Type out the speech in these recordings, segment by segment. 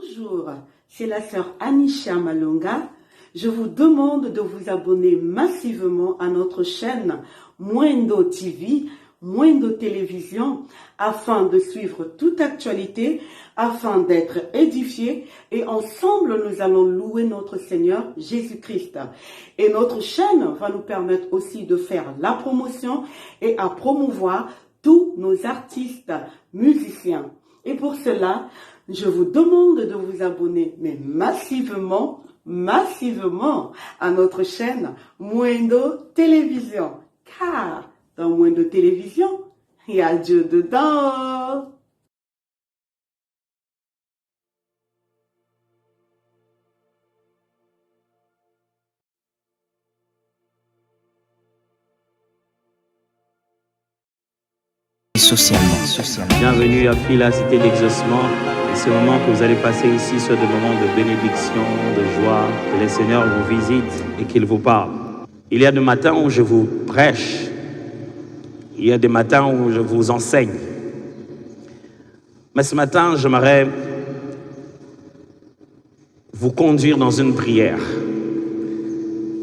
Bonjour, c'est la sœur Anisha Malonga. Je vous demande de vous abonner massivement à notre chaîne Mwendo TV, Mwendo Télévision, afin de suivre toute actualité, afin d'être édifiés, et ensemble nous allons louer notre Seigneur Jésus-Christ. Et notre chaîne va nous permettre aussi de faire la promotion et à promouvoir tous nos artistes, musiciens. Et pour cela, je vous demande de vous abonner, mais massivement à notre chaîne Mwendo Télévision. Car dans Mwendo Télévision, il y a Dieu dedans. Socialement. Bienvenue à Fila Cité d'Exaucement. Et ce moment que vous allez passer ici soit des moments de bénédiction, de joie, que le Seigneur vous visite et qu'il vous parle. Il y a des matins où je vous prêche. Il y a des matins où je vous enseigne. Mais ce matin, j'aimerais vous conduire dans une prière.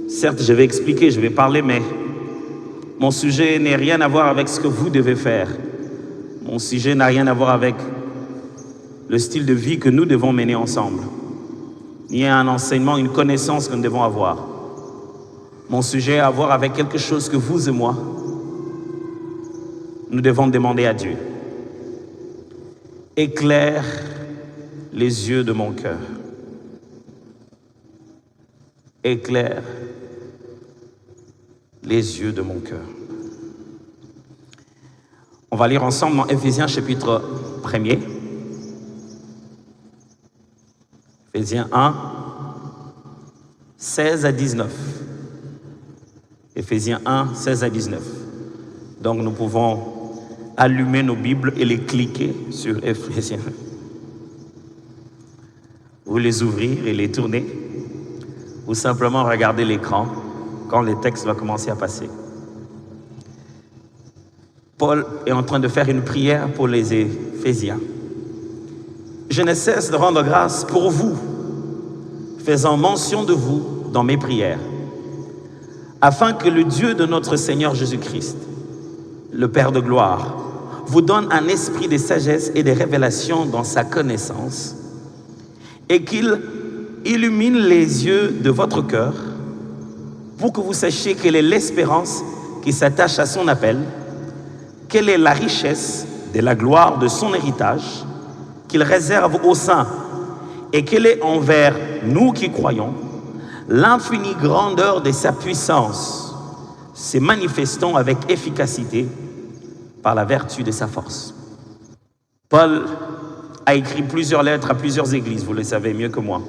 Certes, je vais expliquer, je vais parler, mais mon sujet n'a rien à voir avec ce que vous devez faire. Mon sujet n'a rien à voir avec le style de vie que nous devons mener ensemble, ni un enseignement, une connaissance que nous devons avoir. Mon sujet a à voir avec quelque chose que vous et moi, nous devons demander à Dieu. Éclaire les yeux de mon cœur. Éclaire les yeux de mon cœur. On va lire ensemble dans Éphésiens chapitre 1er. Éphésiens 1, 16 à 19. Éphésiens 1, 16 à 19. Donc nous pouvons allumer nos Bibles et les cliquer sur Éphésiens. Ou les ouvrir et les tourner. Ou simplement regarder l'écran quand le texte va commencer à passer. Paul est en train de faire une prière pour les Éphésiens. Je ne cesse de rendre grâce pour vous, faisant mention de vous dans mes prières, afin que le Dieu de notre Seigneur Jésus-Christ, le Père de gloire, vous donne un esprit de sagesse et de révélation dans sa connaissance, et qu'il illumine les yeux de votre cœur, pour que vous sachiez quelle est l'espérance qui s'attache à son appel, quelle est la richesse de la gloire de son héritage qu'il réserve aux saints, et quelle est envers nous qui croyons l'infinie grandeur de sa puissance, se manifestant avec efficacité par la vertu de sa force. Paul a écrit plusieurs lettres à plusieurs églises, vous le savez mieux que moi.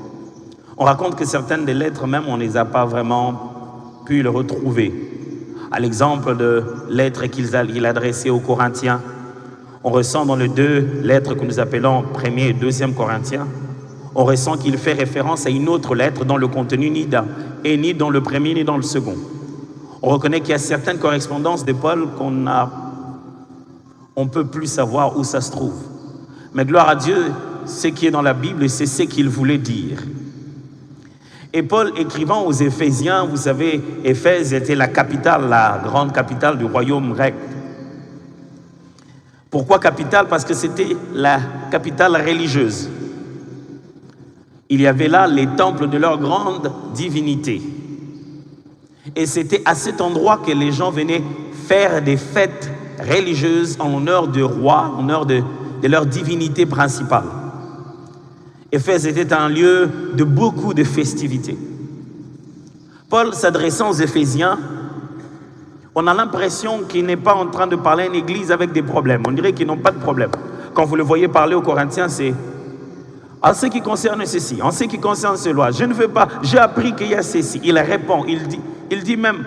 On raconte que certaines des lettres, même, on ne les a pas vraiment pu les retrouver. À l'exemple de lettres qu'il adressait aux Corinthiens, on ressent dans les deux lettres que nous appelons 1er et 2e Corinthiens, on ressent qu'il fait référence à une autre lettre dont le contenu ni dans le premier ni dans le second. On reconnaît qu'il y a certaines correspondances de Paul on ne peut plus savoir où ça se trouve. Mais gloire à Dieu, ce qui est dans la Bible, c'est ce qu'il voulait dire. Et Paul, écrivant aux Éphésiens, vous savez, Éphèse était la capitale, la grande capitale du royaume grec. Pourquoi capitale? Parce que c'était la capitale religieuse. Il y avait là les temples de leur grande divinité. Et c'était à cet endroit que les gens venaient faire des fêtes religieuses en honneur du roi, en honneur de leur divinité principale. Éphèse était un lieu de beaucoup de festivités. Paul, s'adressant aux Éphésiens, on a l'impression qu'il n'est pas en train de parler à une église avec des problèmes. On dirait qu'ils n'ont pas de problème. Quand vous le voyez parler aux Corinthiens, c'est en ce qui concerne ceci, en ce qui concerne cela, je ne veux pas, j'ai appris qu'il y a ceci. Il répond, il dit même,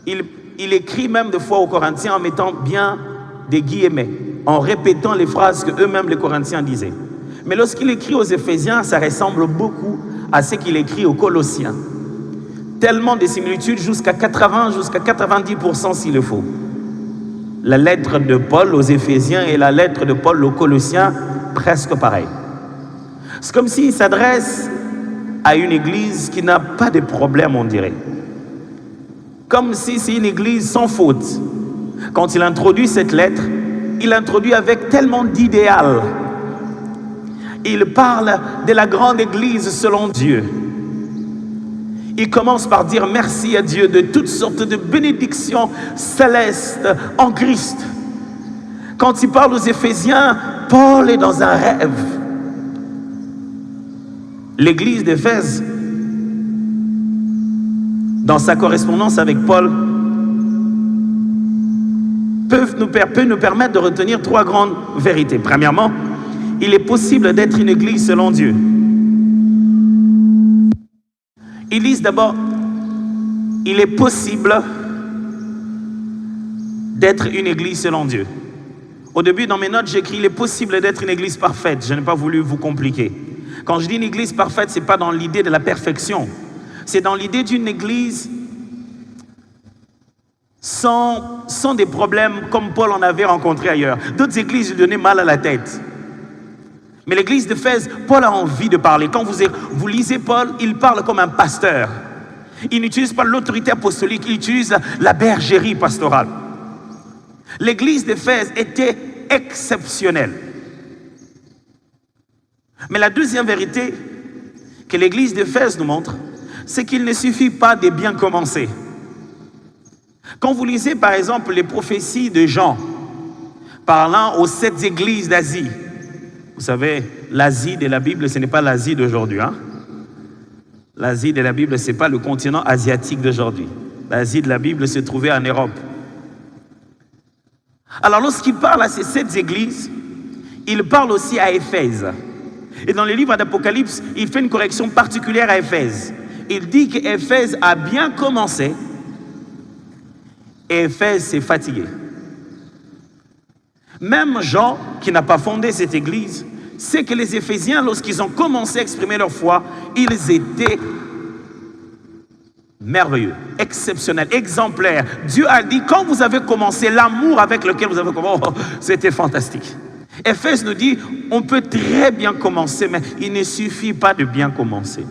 il écrit même des fois aux Corinthiens en mettant bien des guillemets, en répétant les phrases que eux-mêmes les Corinthiens disaient. Mais lorsqu'il écrit aux Éphésiens, ça ressemble beaucoup à ce qu'il écrit aux Colossiens. Tellement de similitudes, jusqu'à 90% s'il le faut. La lettre de Paul aux Éphésiens et la lettre de Paul aux Colossiens, presque pareil. C'est comme s'il s'adresse à une église qui n'a pas de problème, on dirait. Comme si c'est une église sans faute. Quand il introduit cette lettre, il l'introduit avec tellement d'idéal. Il parle de la grande église selon Dieu. Il commence par dire merci à Dieu de toutes sortes de bénédictions célestes en Christ. Quand il parle aux Éphésiens, Paul est dans un rêve. L'église d'Éphèse, dans sa correspondance avec Paul, peut nous permettre de retenir trois grandes vérités. Premièrement, il est possible d'être une église selon Dieu. Ils disent d'abord, il est possible d'être une église selon Dieu. Au début, dans mes notes, j'écris, il est possible d'être une église parfaite. Je n'ai pas voulu vous compliquer. Quand je dis une église parfaite, ce n'est pas dans l'idée de la perfection. C'est dans l'idée d'une église sans des problèmes comme Paul en avait rencontré ailleurs. D'autres églises lui donnaient mal à la tête. Mais l'église d'Éphèse, Paul a envie de parler. Quand vous lisez Paul, il parle comme un pasteur. Il n'utilise pas l'autorité apostolique, il utilise la bergerie pastorale. L'église d'Éphèse était exceptionnelle. Mais la deuxième vérité que l'église d'Éphèse nous montre, c'est qu'il ne suffit pas de bien commencer. Quand vous lisez par exemple les prophéties de Jean, parlant aux 7 églises d'Asie, vous savez, l'Asie de la Bible, ce n'est pas l'Asie d'aujourd'hui. L'Asie de la Bible, ce n'est pas le continent asiatique d'aujourd'hui. L'Asie de la Bible se trouvait en Europe. Alors lorsqu'il parle à ces 7 églises, il parle aussi à Éphèse. Et dans le livre d'Apocalypse, il fait une correction particulière à Éphèse. Il dit qu'Éphèse a bien commencé et Éphèse s'est fatigué. Même Jean, qui n'a pas fondé cette église, sait que les Éphésiens, lorsqu'ils ont commencé à exprimer leur foi, ils étaient merveilleux, exceptionnels, exemplaires. Dieu a dit, quand vous avez commencé, l'amour avec lequel vous avez commencé, c'était fantastique. Éphèse nous dit, on peut très bien commencer, mais il ne suffit pas de bien commencer.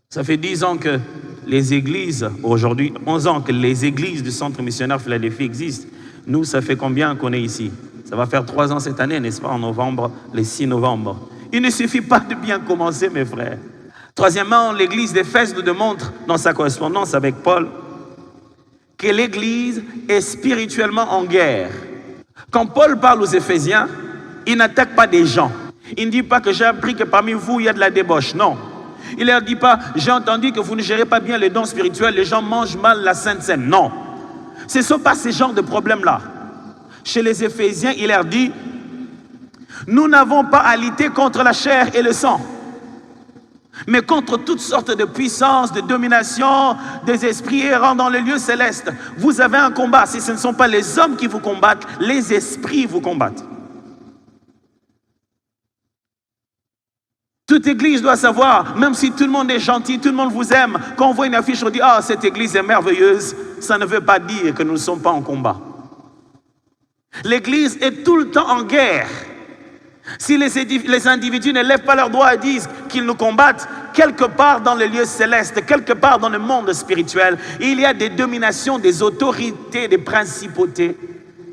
Ça fait 10 ans que les églises, aujourd'hui, 11 ans que les églises du Centre missionnaire Philadelphie existent. Nous, ça fait combien qu'on est ici? Ça va faire 3 ans cette année, n'est-ce pas, en novembre, le 6 novembre. Il ne suffit pas de bien commencer, mes frères. Troisièmement, l'église d'Éphèse nous démontre, dans sa correspondance avec Paul, que l'église est spirituellement en guerre. Quand Paul parle aux Éphésiens, il n'attaque pas des gens. Il ne dit pas que j'ai appris que parmi vous, il y a de la débauche. Non. Il ne leur dit pas, j'ai entendu que vous ne gérez pas bien les dons spirituels, les gens mangent mal la Sainte Seine. Non. Ce ne sont pas ces genres de problèmes-là. Chez les Éphésiens, il leur dit, nous n'avons pas à lutter contre la chair et le sang, mais contre toutes sortes de puissances, de domination, des esprits errants dans les lieux célestes. Vous avez un combat. Si ce ne sont pas les hommes qui vous combattent, les esprits vous combattent. Toute église doit savoir, même si tout le monde est gentil, tout le monde vous aime, quand on voit une affiche, on dit « Ah, cette église est merveilleuse », ça ne veut pas dire que nous ne sommes pas en combat. L'église est tout le temps en guerre. Si les individus ne lèvent pas leurs doigts et disent qu'ils nous combattent, quelque part dans les lieux célestes, quelque part dans le monde spirituel, il y a des dominations, des autorités, des principautés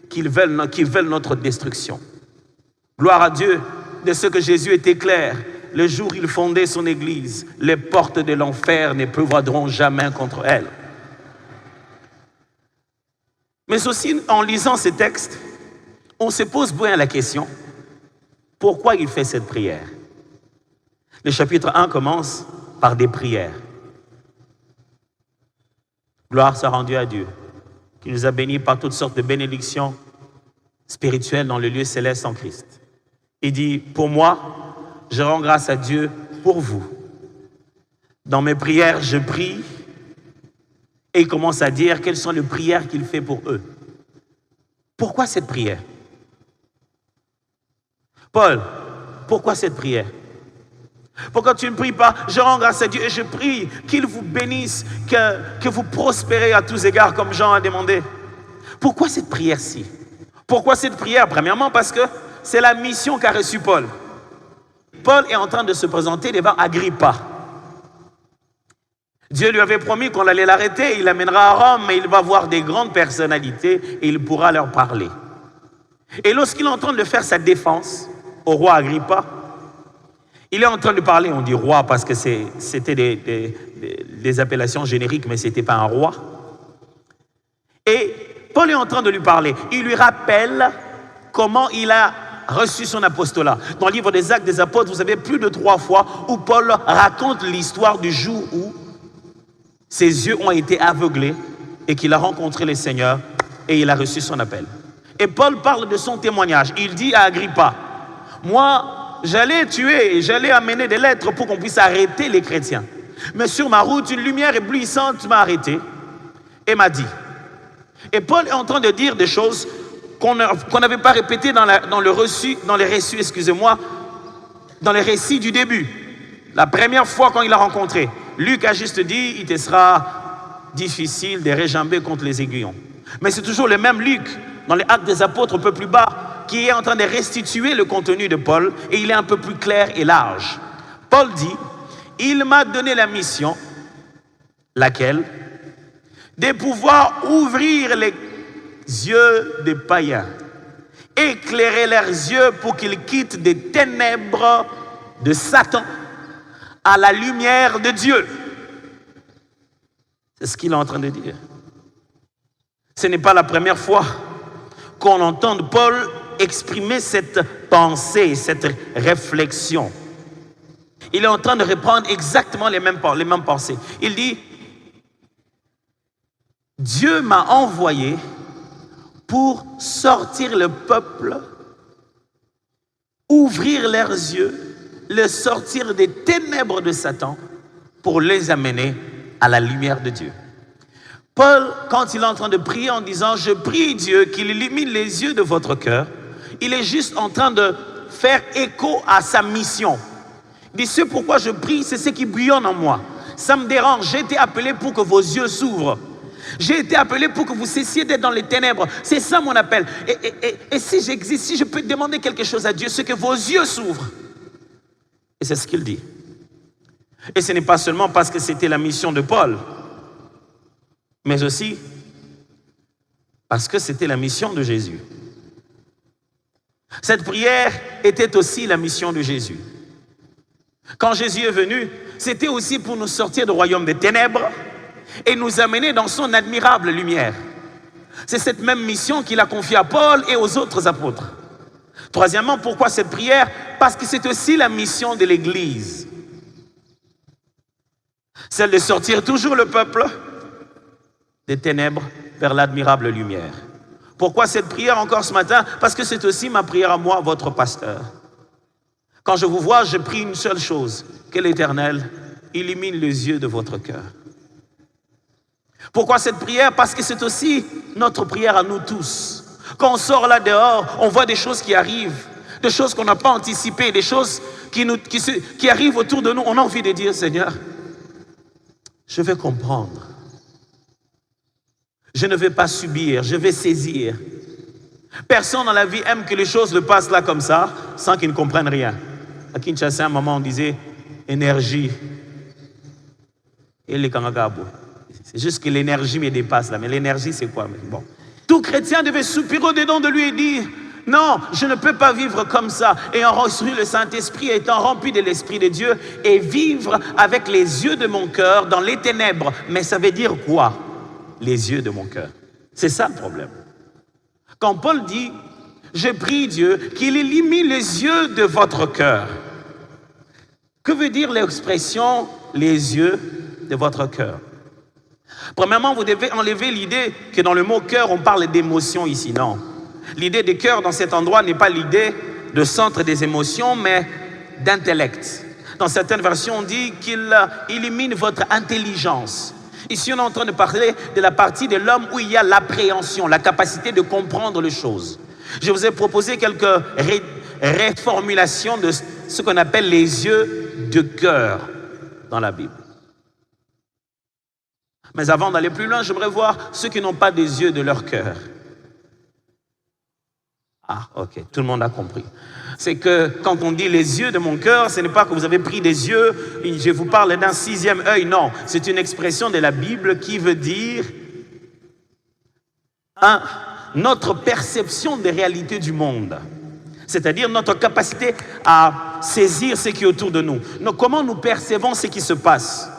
qui veulent notre destruction. Gloire à Dieu de ce que Jésus était clair. Le jour où il fondait son église, les portes de l'enfer ne prévaudront jamais contre elle. Mais aussi, en lisant ces textes, on se pose bien la question, pourquoi il fait cette prière? Le chapitre 1 commence par des prières. Gloire soit rendue à Dieu, qui nous a bénis par toutes sortes de bénédictions spirituelles dans le lieu céleste en Christ. Il dit, pour moi, je rends grâce à Dieu pour vous. Dans mes prières, je prie. Et il commence à dire quelles sont les prières qu'il fait pour eux. Pourquoi cette prière? Paul, pourquoi cette prière? Pourquoi tu ne pries pas? Je rends grâce à Dieu et je prie qu'il vous bénisse, que vous prospérez à tous égards comme Jean a demandé. Pourquoi cette prière-ci? Pourquoi cette prière? Premièrement, parce que c'est la mission qu'a reçue Paul. Paul est en train de se présenter devant Agrippa. Dieu lui avait promis qu'on allait l'arrêter, il l'amènera à Rome, mais il va voir des grandes personnalités et il pourra leur parler. Et lorsqu'il est en train de faire sa défense au roi Agrippa, il est en train de parler, on dit roi parce que c'était des appellations génériques, mais ce n'était pas un roi. Et Paul est en train de lui parler. Il lui rappelle comment il a reçu son apostolat. Dans le livre des Actes des Apôtres, vous avez plus de 3 fois où Paul raconte l'histoire du jour où ses yeux ont été aveuglés et qu'il a rencontré le Seigneur et il a reçu son appel. Et Paul parle de son témoignage. Il dit à Agrippa, moi, j'allais tuer et j'allais amener des lettres pour qu'on puisse arrêter les chrétiens. Mais sur ma route, une lumière éblouissante m'a arrêté et m'a dit. Et Paul est en train de dire des choses qu'on n'avait pas répétées dans les récits du début. La première fois quand il l'a rencontré, Luc a juste dit, il te sera difficile de réjamber contre les aiguillons. Mais c'est toujours le même Luc, dans les Actes des Apôtres, un peu plus bas, qui est en train de restituer le contenu de Paul, et il est un peu plus clair et large. Paul dit, il m'a donné la mission, laquelle? De pouvoir ouvrir les yeux des païens, éclairer leurs yeux pour qu'ils quittent des ténèbres de Satan à la lumière de Dieu. C'est ce qu'il est en train de dire. Ce n'est pas la première fois qu'on entend Paul exprimer cette pensée, cette réflexion. Il est en train de reprendre exactement les mêmes pensées. Il dit, Dieu m'a envoyé pour sortir le peuple, ouvrir leurs yeux, les sortir des ténèbres de Satan pour les amener à la lumière de Dieu. Paul, quand il est en train de prier en disant « Je prie Dieu qu'il illumine les yeux de votre cœur », il est juste en train de faire écho à sa mission. Il dit « Ce pourquoi je prie, c'est ce qui bouillonne en moi. Ça me dérange, j'ai été appelé pour que vos yeux s'ouvrent. J'ai été appelé pour que vous cessiez d'être dans les ténèbres. C'est ça mon appel. Et si j'existe, si je peux demander quelque chose à Dieu, c'est que vos yeux s'ouvrent. » Et c'est ce qu'il dit. Et ce n'est pas seulement parce que c'était la mission de Paul, mais aussi parce que c'était la mission de Jésus. Cette prière était aussi la mission de Jésus. Quand Jésus est venu, c'était aussi pour nous sortir du royaume des ténèbres et nous amener dans son admirable lumière. C'est cette même mission qu'il a confiée à Paul et aux autres apôtres. Troisièmement, pourquoi cette prière? Parce que c'est aussi la mission de l'Église. Celle de sortir toujours le peuple des ténèbres vers l'admirable lumière. Pourquoi cette prière encore ce matin? Parce que c'est aussi ma prière à moi, votre pasteur. Quand je vous vois, je prie une seule chose, que l'Éternel illumine les yeux de votre cœur. Pourquoi cette prière? Parce que c'est aussi notre prière à nous tous. Quand on sort là dehors, on voit des choses qui arrivent, des choses qu'on n'a pas anticipées, des choses qui arrivent autour de nous. On a envie de dire, Seigneur, je vais comprendre. Je ne vais pas subir, je vais saisir. Personne dans la vie aime que les choses le passent là comme ça, sans qu'ils ne comprennent rien. À Kinshasa, à un moment, on disait énergie. Et les Kangagabo. C'est juste que l'énergie me dépasse là. Mais l'énergie, c'est quoi? Bon. Tout chrétien devait soupirer au-dedans de lui et dire, non, je ne peux pas vivre comme ça. Ayant reçu le Saint-Esprit, étant rempli de l'Esprit de Dieu, et vivre avec les yeux de mon cœur dans les ténèbres. Mais ça veut dire quoi? Les yeux de mon cœur. C'est ça le problème. Quand Paul dit, je prie Dieu qu'il illumine les yeux de votre cœur. Que veut dire l'expression les yeux de votre cœur? Premièrement, vous devez enlever l'idée que dans le mot cœur, on parle d'émotion ici. Non. L'idée de cœur dans cet endroit n'est pas l'idée de centre des émotions, mais d'intellect. Dans certaines versions, on dit qu'il illumine votre intelligence. Ici, on est en train de parler de la partie de l'homme où il y a l'appréhension, la capacité de comprendre les choses. Je vous ai proposé quelques réformulations de ce qu'on appelle les yeux de cœur dans la Bible. Mais avant d'aller plus loin, j'aimerais voir ceux qui n'ont pas des yeux de leur cœur. Ah, ok, tout le monde a compris. C'est que quand on dit les yeux de mon cœur, ce n'est pas que vous avez pris des yeux, je vous parle d'un 6e œil, non. C'est une expression de la Bible qui veut dire notre perception des réalités du monde. C'est-à-dire notre capacité à saisir ce qui est autour de nous. Donc, comment nous percevons ce qui se passe?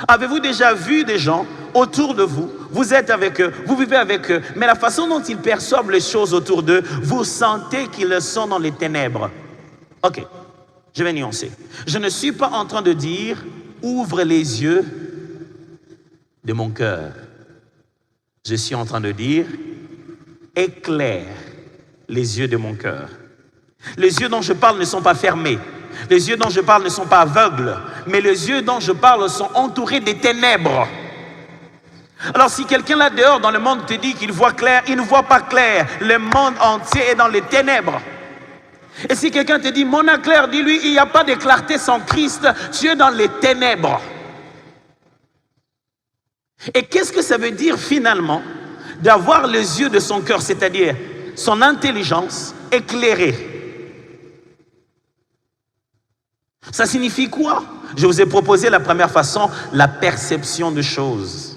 Avez-vous déjà vu des gens autour de vous? Vous êtes avec eux, vous vivez avec eux, mais la façon dont ils perçoivent les choses autour d'eux, vous sentez qu'ils sont dans les ténèbres. Ok, je vais nuancer. Je ne suis pas en train de dire « ouvre les yeux de mon cœur ». Je suis en train de dire « éclaire les yeux de mon cœur ». Les yeux dont je parle ne sont pas fermés. Les yeux dont je parle ne sont pas aveugles. Mais les yeux dont je parle sont entourés des ténèbres. Alors si quelqu'un là dehors dans le monde te dit qu'il voit clair, il ne voit pas clair. Le monde entier est dans les ténèbres. Et si quelqu'un te dit mon clair, dis-lui il n'y a pas de clarté sans Christ. Tu es dans les ténèbres. Et qu'est-ce que ça veut dire finalement d'avoir les yeux de son cœur, c'est-à-dire son intelligence éclairée? Ça signifie quoi? Je vous ai proposé la première façon, la perception de choses.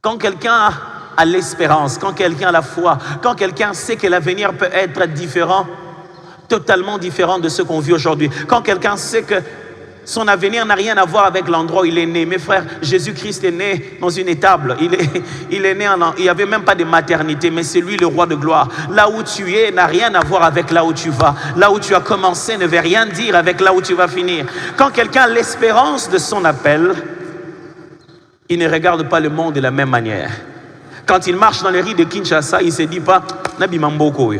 Quand quelqu'un a l'espérance, quand quelqu'un a la foi, quand quelqu'un sait que l'avenir peut être différent, totalement différent de ce qu'on vit aujourd'hui, quand quelqu'un sait que son avenir n'a rien à voir avec l'endroit où il est né. Mes frères, Jésus-Christ est né dans une étable. Il est né il n'y avait même pas de maternité, mais c'est lui le roi de gloire. Là où tu es n'a rien à voir avec là où tu vas. Là où tu as commencé ne veut rien dire avec là où tu vas finir. Quand quelqu'un a l'espérance de son appel, il ne regarde pas le monde de la même manière. Quand il marche dans les rues de Kinshasa, il ne se dit pas « Nabi Mamboko ».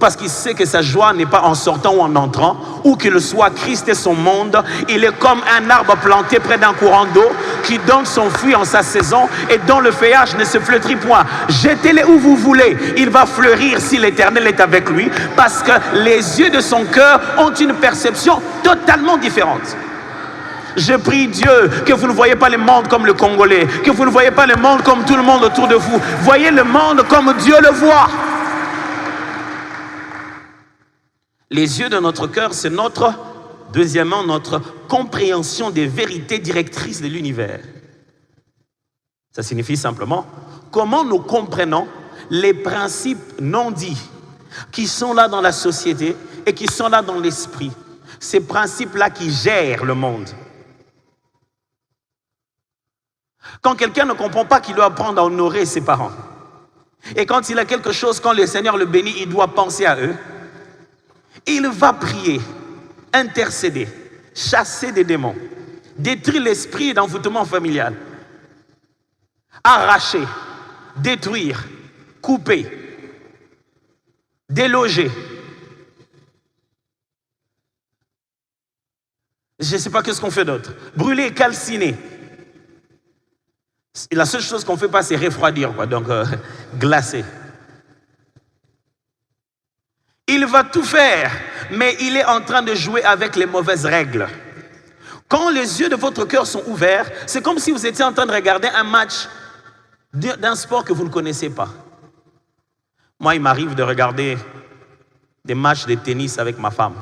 Parce qu'il sait que sa joie n'est pas en sortant ou en entrant, où qu'il soit Christ et son monde. Il est comme un arbre planté près d'un courant d'eau qui donne son fruit en sa saison et dont le feuillage ne se flétrit point. Jetez-le où vous voulez, il va fleurir si l'Éternel est avec lui, parce que les yeux de son cœur ont une perception totalement différente. Je prie Dieu que vous ne voyez pas le monde comme le Congolais, que vous ne voyez pas le monde comme tout le monde autour de vous. Voyez le monde comme Dieu le voit. Les yeux de notre cœur, c'est deuxièmement, notre compréhension des vérités directrices de l'univers. Ça signifie simplement comment nous comprenons les principes non dits qui sont là dans la société et qui sont là dans l'esprit. Ces principes-là qui gèrent le monde. Quand quelqu'un ne comprend pas qu'il doit apprendre à honorer ses parents, et quand il a quelque chose, quand le Seigneur le bénit, il doit penser à eux, il va prier, intercéder, chasser des démons, détruire l'esprit d'envoûtement familial, arracher, détruire, couper, déloger. Je ne sais pas qu'est-ce qu'on fait d'autre. Brûler, calciner. Et la seule chose qu'on ne fait pas, c'est refroidir, quoi. Donc, glacer. Il va tout faire, mais il est en train de jouer avec les mauvaises règles. Quand les yeux de votre cœur sont ouverts, c'est comme si vous étiez en train de regarder un match d'un sport que vous ne connaissez pas. Moi, il m'arrive de regarder des matchs de tennis avec ma femme.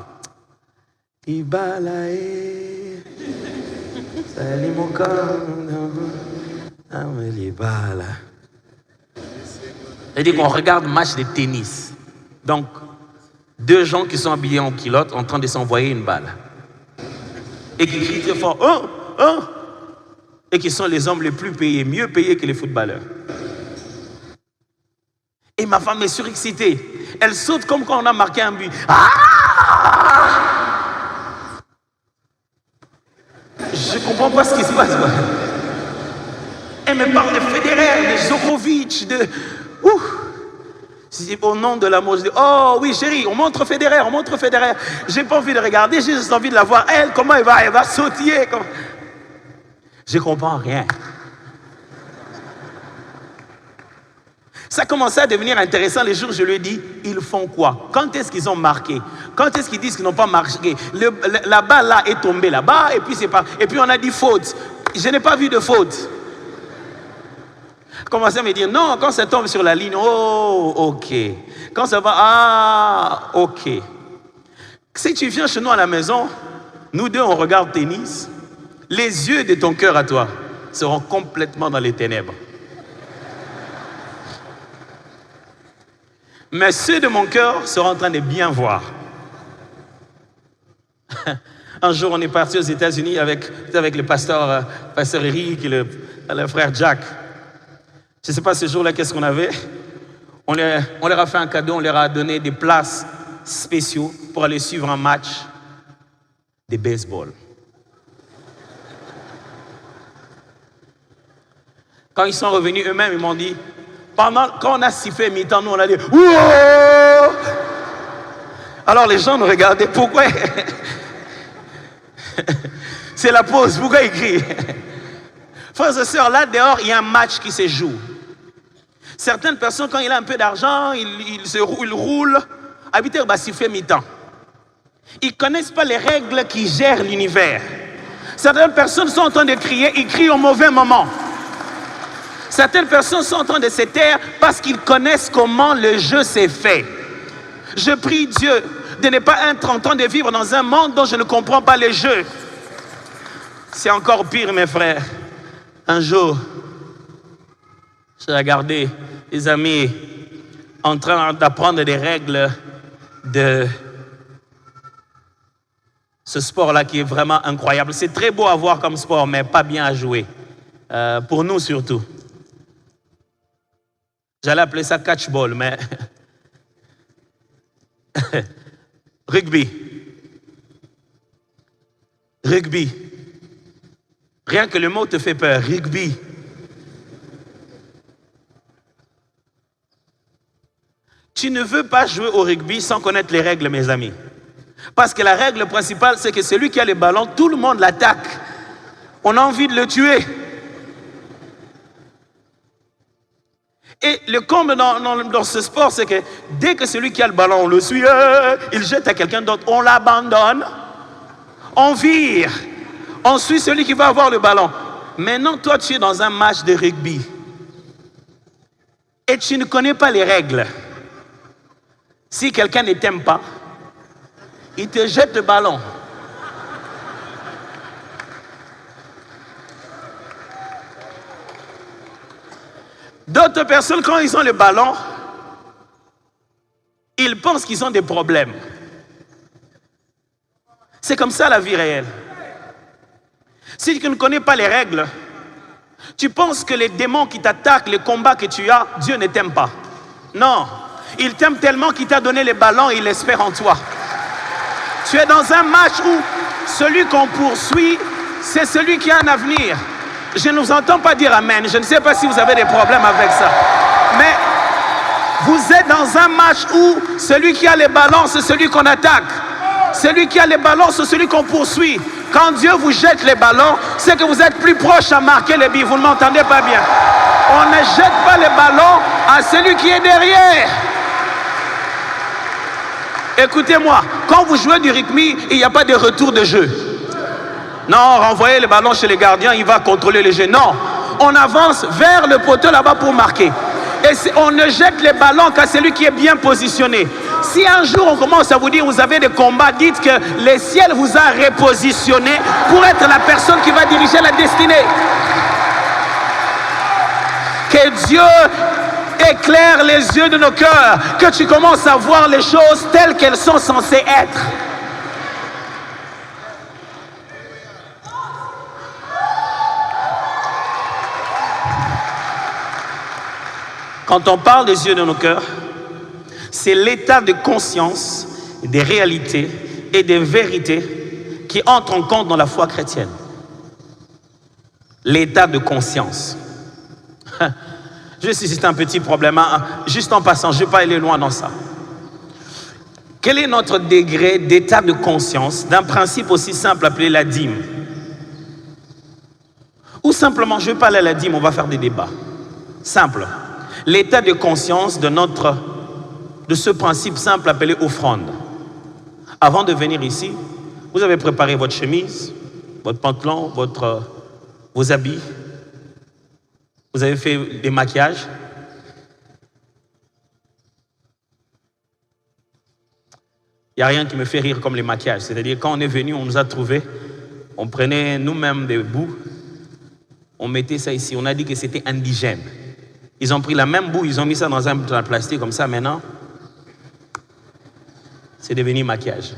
C'est-à-dire qu'on regarde un match de tennis. Donc, deux gens qui sont habillés en culotte en train de s'envoyer une balle. Et qui crient très fort, oh, oh, et qui sont les hommes les plus payés, mieux payés que les footballeurs. Et ma femme est surexcitée. Elle saute comme quand on a marqué un but. Ah! Je ne comprends pas ce qui se passe. Elle me parle de Federer, de Djokovic, de... Au nom de l'amour, je dis, oh oui chérie, on montre Federer, on montre Federer. J'ai pas envie de regarder, j'ai juste envie de la voir. Elle, comment elle va sautiller. Comme... Je comprends rien. Ça commençait à devenir intéressant les jours où je lui ai dit, ils font quoi? Quand est-ce qu'ils ont marqué? Quand est-ce qu'ils disent qu'ils n'ont pas marqué? La balle là est tombée là-bas et puis c'est pas. Et puis on a dit faute. Je n'ai pas vu de faute. Commencez à me dire, non, quand ça tombe sur la ligne, oh, ok. Quand ça va, ah, ok. Si tu viens chez nous à la maison, nous deux, on regarde tennis, les yeux de ton cœur à toi seront complètement dans les ténèbres. Mais ceux de mon cœur seront en train de bien voir. Un jour, on est parti aux États-Unis avec le pasteur Eric et le frère Jack. Je ne sais pas ce jour-là, qu'est-ce qu'on avait. On leur a fait un cadeau, on leur a donné des places spéciaux pour aller suivre un match de baseball. Quand ils sont revenus eux-mêmes, ils m'ont dit, quand on a sifflé mi-temps, nous on a dit, wouh! Alors les gens nous regardaient, pourquoi? C'est la pause, pourquoi ils crient? Frères et sœurs, là dehors, il y a un match qui se joue. Certaines personnes, quand il a un peu d'argent, ils roulent. Habiter va siffler mi-temps. Ils ne connaissent pas les règles qui gèrent l'univers. Certaines personnes sont en train de crier, ils crient au mauvais moment. Certaines personnes sont en train de se taire parce qu'ils connaissent comment le jeu s'est fait. Je prie Dieu de ne pas être en train de vivre dans un monde dont je ne comprends pas les jeux. C'est encore pire, mes frères. Un jour, j'ai regardé des amis en train d'apprendre des règles de ce sport-là qui est vraiment incroyable. C'est très beau à voir comme sport, mais pas bien à jouer. Pour nous surtout. J'allais appeler ça catchball, mais rugby. Rugby. Rien que le mot te fait peur. Rugby. Tu ne veux pas jouer au rugby sans connaître les règles, mes amis. Parce que la règle principale, c'est que celui qui a le ballon, tout le monde l'attaque. On a envie de le tuer. Et le comble dans ce sport, c'est que dès que celui qui a le ballon, on le suit, il jette à quelqu'un d'autre, on l'abandonne, on vire, on suit celui qui va avoir le ballon. Maintenant, toi, tu es dans un match de rugby et tu ne connais pas les règles. Si quelqu'un ne t'aime pas, il te jette le ballon. D'autres personnes, quand ils ont le ballon, ils pensent qu'ils ont des problèmes. C'est comme ça la vie réelle. Si tu ne connais pas les règles, tu penses que les démons qui t'attaquent, les combats que tu as, Dieu ne t'aime pas. Non, il t'aime tellement qu'il t'a donné les ballons et il espère en toi. Tu es dans un match où celui qu'on poursuit, c'est celui qui a un avenir. Je ne vous entends pas dire amen. Je ne sais pas si vous avez des problèmes avec ça. Mais vous êtes dans un match où celui qui a les ballons, c'est celui qu'on attaque. Celui qui a les ballons, c'est celui qu'on poursuit. Quand Dieu vous jette les ballons, c'est que vous êtes plus proche à marquer les buts. Vous ne m'entendez pas bien. On ne jette pas les ballons à celui qui est derrière. Écoutez-moi, quand vous jouez du rugby, il n'y a pas de retour de jeu. Non, renvoyez le ballon chez les gardiens, il va contrôler le jeu. Non, on avance vers le poteau là-bas pour marquer. Et on ne jette les ballons qu'à celui qui est bien positionné. Si un jour on commence à vous dire vous avez des combats, dites que le ciel vous a repositionné pour être la personne qui va diriger la destinée. Que Dieu éclaire les yeux de nos cœurs, que tu commences à voir les choses telles qu'elles sont censées être. Quand on parle des yeux de nos cœurs, c'est l'état de conscience, des réalités et des vérités qui entrent en compte dans la foi chrétienne. L'état de conscience. Juste ici, c'est un petit problème. Juste en passant, je ne vais pas aller loin dans ça. Quel est notre degré d'état de conscience d'un principe aussi simple appelé la dîme? Ou simplement, je ne vais pas aller à la dîme, on va faire des débats. Simple. L'état de conscience de ce principe simple appelé offrande. Avant de venir ici, vous avez préparé votre chemise, votre pantalon, vos habits. Vous avez fait des maquillages? Il n'y a rien qui me fait rire comme les maquillages. C'est-à-dire, quand on est venu, on nous a trouvés, on prenait nous-mêmes des bouts, on mettait ça ici, on a dit que c'était indigène. Ils ont pris la même boue, ils ont mis ça dans un plastique comme ça, maintenant, c'est devenu maquillage.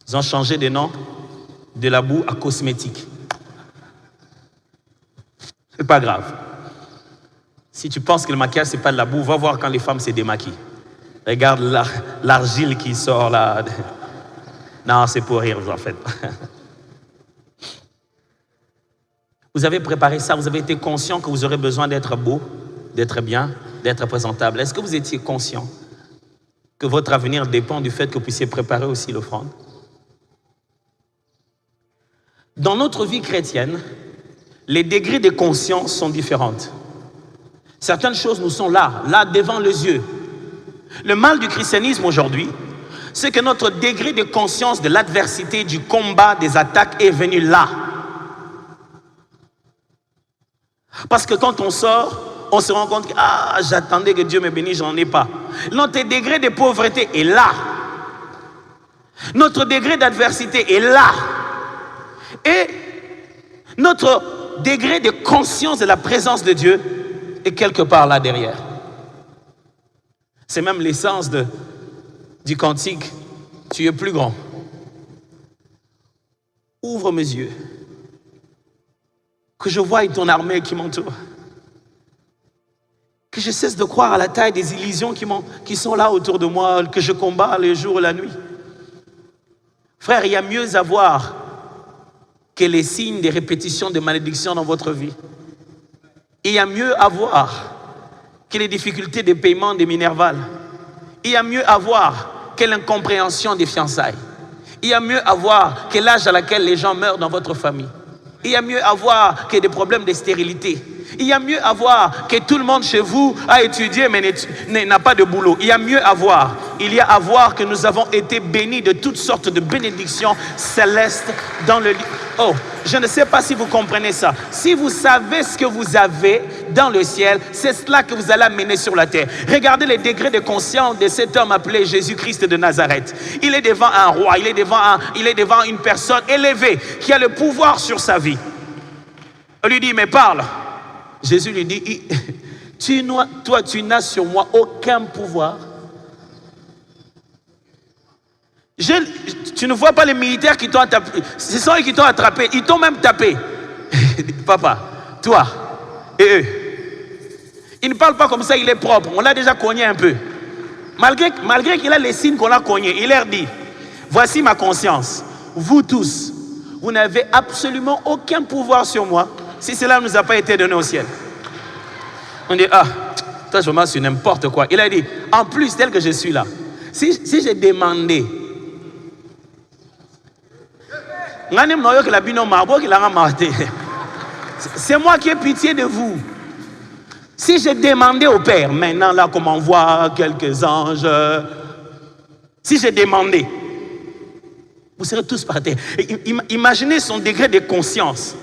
Ils ont changé de nom de la boue à cosmétique. C'est pas grave. Si tu penses que le maquillage, c'est pas de la boue, va voir quand les femmes se démaquillent. Regarde l'argile qui sort là. Non, c'est pour rire, vous en faites pas. Vous avez préparé ça, vous avez été conscient que vous aurez besoin d'être beau, d'être bien, d'être présentable. Est-ce que vous étiez conscient que votre avenir dépend du fait que vous puissiez préparer aussi l'offrande? Dans notre vie chrétienne, les degrés de conscience sont différents. Certaines choses nous sont là devant les yeux. Le mal du christianisme aujourd'hui, c'est que notre degré de conscience de l'adversité, du combat, des attaques est venu là. Parce que quand on sort, on se rend compte que j'attendais que Dieu me bénisse, j'en ai pas. Notre degré de pauvreté est là. Notre degré d'adversité est là. Et notre degré de conscience de la présence de Dieu est quelque part là derrière. C'est même l'essence du cantique. Tu es plus grand. Ouvre mes yeux. Que je voie ton armée qui m'entoure. Que je cesse de croire à la taille des illusions qui sont là autour de moi, que je combats le jour et la nuit. Frère, il y a mieux à voir que les signes des répétitions de malédictions dans votre vie. Il y a mieux à voir que les difficultés de paiement des minervales. Il y a mieux à voir que l'incompréhension des fiançailles. Il y a mieux à voir que l'âge à laquelle les gens meurent dans votre famille. Il y a mieux à voir que des problèmes de stérilité. Il y a mieux à voir que tout le monde chez vous a étudié mais n'a pas de boulot. Il y a mieux à voir. Il y a à voir que nous avons été bénis de toutes sortes de bénédictions célestes dans le livre. Oh, je ne sais pas si vous comprenez ça. Si vous savez ce que vous avez dans le ciel, c'est cela que vous allez amener sur la terre. Regardez les degrés de conscience de cet homme appelé Jésus-Christ de Nazareth. Il est devant un roi, il est devant une personne élevée qui a le pouvoir sur sa vie. On lui dit, mais parle. Jésus lui dit, toi tu n'as sur moi aucun pouvoir. Tu ne vois pas les militaires qui t'ont attrapé. Ce sont eux qui t'ont attrapé. Ils t'ont même tapé. Papa, toi et eux. Il ne parle pas comme ça, il est propre. On l'a déjà cogné un peu. Malgré qu'il a les signes qu'on a cognés, il leur dit, voici ma conscience. Vous tous, vous n'avez absolument aucun pouvoir sur moi si cela ne nous a pas été donné au ciel. On dit, toi je m'en suis n'importe quoi. Il a dit, en plus tel que je suis là, si j'ai demandé, c'est moi qui ai pitié de vous. Si j'ai demandé au Père, maintenant là qu'on m'envoie quelques anges, si j'ai demandé, vous serez tous par terre. Imaginez son degré de conscience.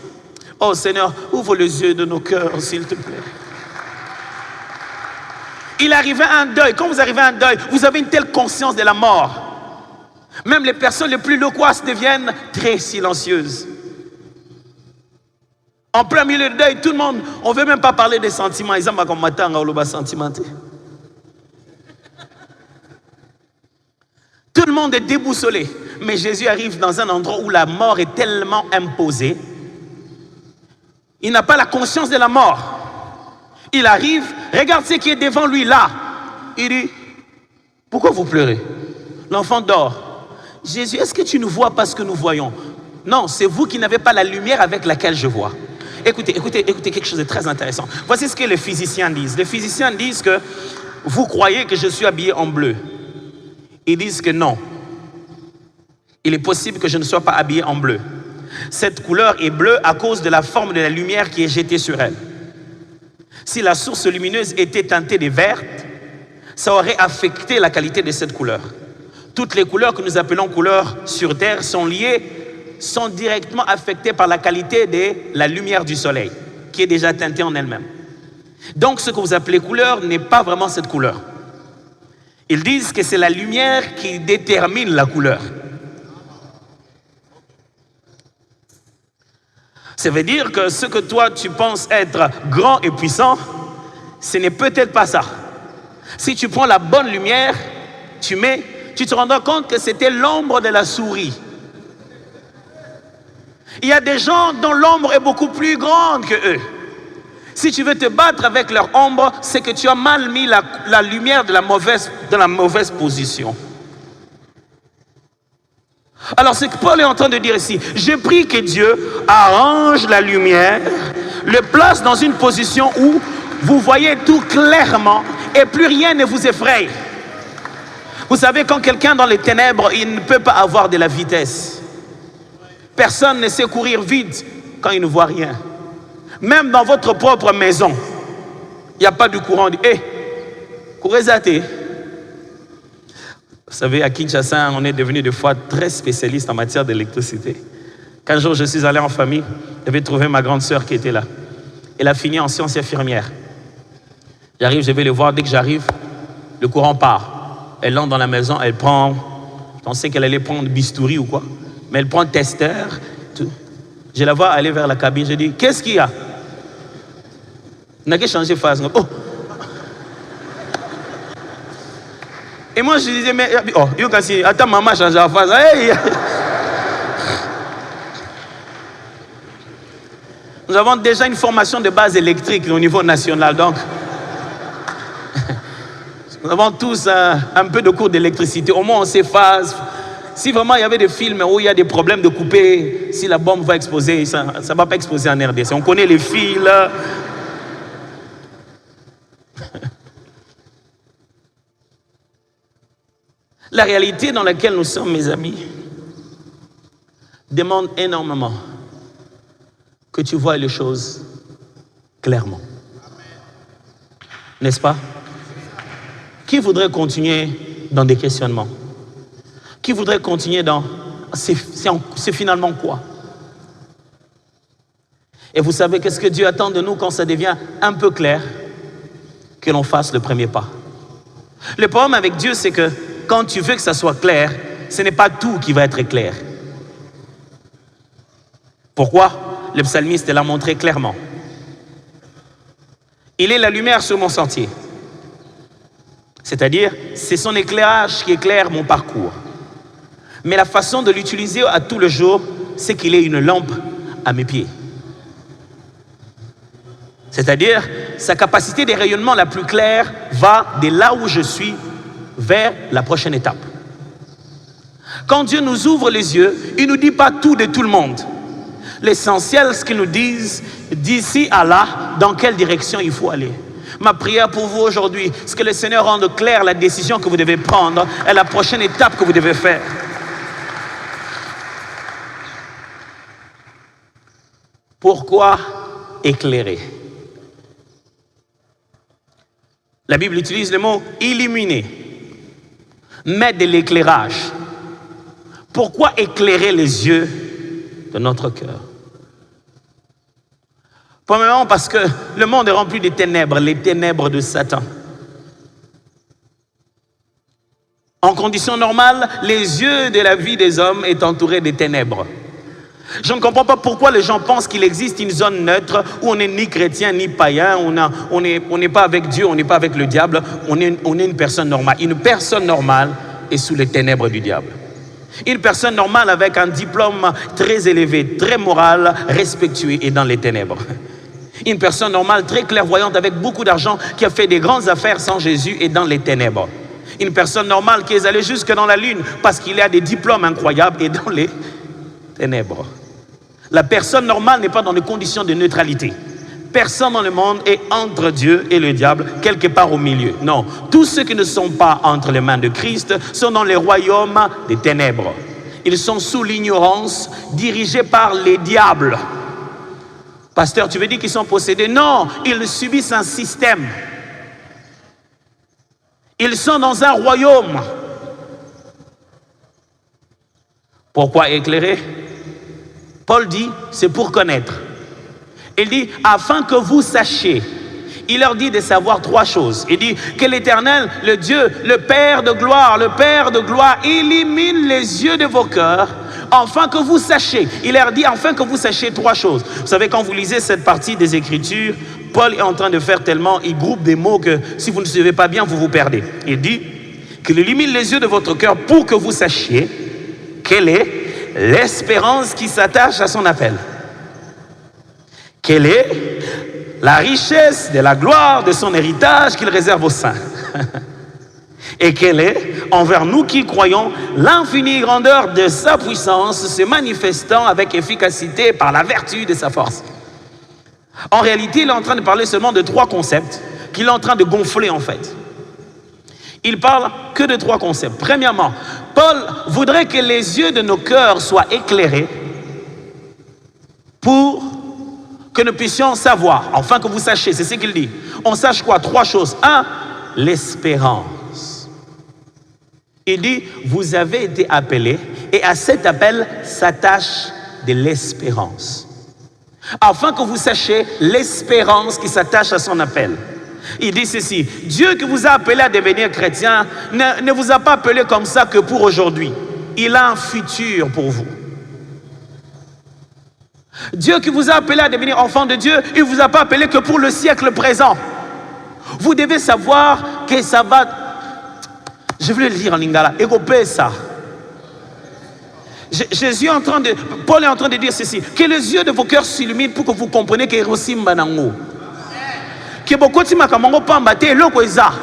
Oh Seigneur, ouvre les yeux de nos cœurs, s'il te plaît. Il arrivait à un deuil. Quand vous arrivez à un deuil, vous avez une telle conscience de la mort. Même les personnes les plus loquaces deviennent très silencieuses. En plein milieu de deuil, tout le monde, on ne veut même pas parler des sentiments. Ils ont comme matin, on va sentimenter. Tout le monde est déboussolé. Mais Jésus arrive dans un endroit où la mort est tellement imposée. Il n'a pas la conscience de la mort. Il arrive, regarde ce qui est devant lui là. Il dit, pourquoi vous pleurez? L'enfant dort. Jésus, est-ce que tu nous vois pas ce que nous voyons? Non, c'est vous qui n'avez pas la lumière avec laquelle je vois. Écoutez quelque chose de très intéressant. Voici ce que les physiciens disent. Les physiciens disent que vous croyez que je suis habillé en bleu. Ils disent que non. Il est possible que je ne sois pas habillé en bleu. Cette couleur est bleue à cause de la forme de la lumière qui est jetée sur elle. Si la source lumineuse était teintée de vert, ça aurait affecté la qualité de cette couleur. Toutes les couleurs que nous appelons couleurs sur Terre sont directement affectées par la qualité de la lumière du soleil. qui est déjà teintée en elle-même. Donc ce que vous appelez couleur n'est pas vraiment cette couleur. Ils disent que c'est la lumière qui détermine la couleur. Ça veut dire que ce que toi tu penses être grand et puissant, ce n'est peut-être pas ça. Si tu prends la bonne lumière, tu te rendras compte que c'était l'ombre de la souris. Il y a des gens dont l'ombre est beaucoup plus grande que eux. Si tu veux te battre avec leur ombre, c'est que tu as mal mis la lumière de la mauvaise position. Alors ce que Paul est en train de dire ici, je prie que Dieu arrange la lumière, le place dans une position où vous voyez tout clairement et plus rien ne vous effraie. Vous savez, quand quelqu'un dans les ténèbres, il ne peut pas avoir de la vitesse. Personne ne sait courir vite quand il ne voit rien. Même dans votre propre maison, il n'y a pas de courant. Courez à thé. Vous savez, à Kinshasa, on est devenu des fois très spécialiste en matière d'électricité. Qu'un jour, je suis allé en famille, j'avais trouvé ma grande sœur qui était là. Elle a fini en sciences infirmières. J'arrive, je vais le voir. Dès que j'arrive, le courant part. Elle entre dans la maison, elle prend, je pensais qu'elle allait prendre bistouri ou quoi, mais elle prend un testeur. Tout. Je la vois aller vers la cabine, je dis, qu'est-ce qu'il y a? On n'a qu'à changer de phase. Oh. Et moi, je disais, mais, oh, attends, maman change la phase. Hey. Nous avons déjà une formation de base électrique au niveau national, donc nous avons tous un peu de cours d'électricité. Au moins, on sait phase. Si vraiment il y avait des films où il y a des problèmes de couper, si la bombe va exploser, ça ne va pas exploser en RDC. On connaît les fils. La réalité dans laquelle nous sommes, mes amis, demande énormément que tu vois les choses clairement. N'est-ce pas? Qui voudrait continuer dans des questionnements? Qui voudrait continuer dans... C'est finalement quoi? Et vous savez qu'est-ce que Dieu attend de nous quand ça devient un peu clair? Que l'on fasse le premier pas. Le problème avec Dieu, c'est que quand tu veux que ça soit clair, ce n'est pas tout qui va être clair. Pourquoi? Le psalmiste l'a montré clairement. Il est la lumière sur mon sentier. C'est-à-dire, c'est son éclairage qui éclaire mon parcours. Mais la façon de l'utiliser à tout le jour, c'est qu'il est une lampe à mes pieds. C'est-à-dire, sa capacité de rayonnement la plus claire va de là où je suis vers la prochaine étape. Quand Dieu nous ouvre les yeux, il ne nous dit pas tout de tout le monde. L'essentiel, ce qu'il nous dit, d'ici à là, dans quelle direction il faut aller. Ma prière pour vous aujourd'hui, c'est que le Seigneur rende claire la décision que vous devez prendre et la prochaine étape que vous devez faire. Pourquoi éclairer? La Bible utilise le mot illuminer, mettre de l'éclairage. Pourquoi éclairer les yeux de notre cœur? Premièrement, parce que le monde est rempli de ténèbres, les ténèbres de Satan. En conditions normales, les yeux de la vie des hommes sont entourés de ténèbres. Je ne comprends pas pourquoi les gens pensent qu'il existe une zone neutre où on n'est ni chrétien ni païen, on n'est pas avec Dieu, on n'est pas avec le diable, on est une personne normale. Une personne normale est sous les ténèbres du diable. Une personne normale avec un diplôme très élevé, très moral, respectueux est dans les ténèbres. Une personne normale, très clairvoyante, avec beaucoup d'argent, qui a fait des grandes affaires sans Jésus est dans les ténèbres. Une personne normale qui est allée jusque dans la lune parce qu'il a des diplômes incroyables est dans les ténèbres. La personne normale n'est pas dans des conditions de neutralité. Personne dans le monde est entre Dieu et le diable, quelque part au milieu. Non, tous ceux qui ne sont pas entre les mains de Christ sont dans les royaumes des ténèbres. Ils sont sous l'ignorance, dirigés par les diables. Pasteur, tu veux dire qu'ils sont possédés? Non, ils subissent un système. Ils sont dans un royaume. Pourquoi éclairer? Paul dit, c'est pour connaître. Il dit, afin que vous sachiez. Il leur dit de savoir trois choses. Il dit que l'Éternel, le Dieu, le Père de gloire, illumine les yeux de vos cœurs, afin que vous sachiez. Il leur dit, afin que vous sachiez trois choses. Vous savez, quand vous lisez cette partie des Écritures, Paul est en train de faire tellement, il groupe des mots que si vous ne suivez pas bien, vous vous perdez. Il dit qu'il illumine les yeux de votre cœur pour que vous sachiez quelle est l'espérance qui s'attache à son appel. Quelle est la richesse de la gloire de son héritage qu'il réserve aux saints. Et quelle est, envers nous qui croyons, l'infinie grandeur de sa puissance se manifestant avec efficacité par la vertu de sa force. En réalité, il est en train de parler seulement de trois concepts qu'il est en train de gonfler en fait. Il parle que de trois concepts. Premièrement, Paul voudrait que les yeux de nos cœurs soient éclairés pour que nous puissions savoir, enfin que vous sachiez, c'est ce qu'il dit. On sache quoi? Trois choses. Un, l'espérance. Il dit, vous avez été appelés et à cet appel s'attache de l'espérance. Afin que vous sachiez l'espérance qui s'attache à son appel. Il dit ceci, Dieu qui vous a appelé à devenir chrétien ne vous a pas appelé comme ça que pour aujourd'hui. Il a un futur pour vous. Dieu qui vous a appelé à devenir enfant de Dieu, il ne vous a pas appelé que pour le siècle présent. Vous devez savoir que ça va... Je voulais le dire en lingala. Égopé ça. Jésus est en train de... Paul est en train de dire ceci. Que les yeux de vos cœurs s'illuminent pour que vous compreniez que Hiroshima Banango. Que beaucoup de makamango pambate loko eza.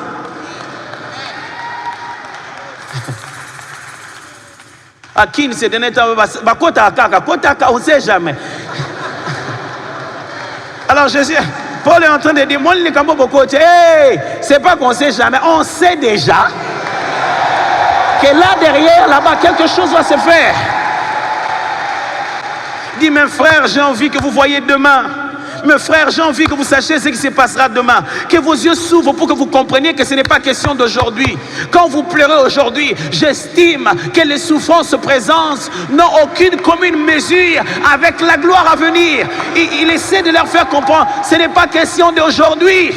À qui ne s'est donné on ne sait jamais. Alors Jésus, Paul est en train de dire, moi, hey, c'est pas qu'on ne sait jamais, on sait déjà que là derrière, là-bas, quelque chose va se faire. Dis, mes frères, j'ai envie que vous voyez demain. Mes frères, j'ai envie que vous sachiez ce qui se passera demain. Que vos yeux s'ouvrent pour que vous compreniez que ce n'est pas question d'aujourd'hui. Quand vous pleurez aujourd'hui, j'estime que les souffrances présentes n'ont aucune commune mesure avec la gloire à venir. Il essaie de leur faire comprendre, ce n'est pas question d'aujourd'hui.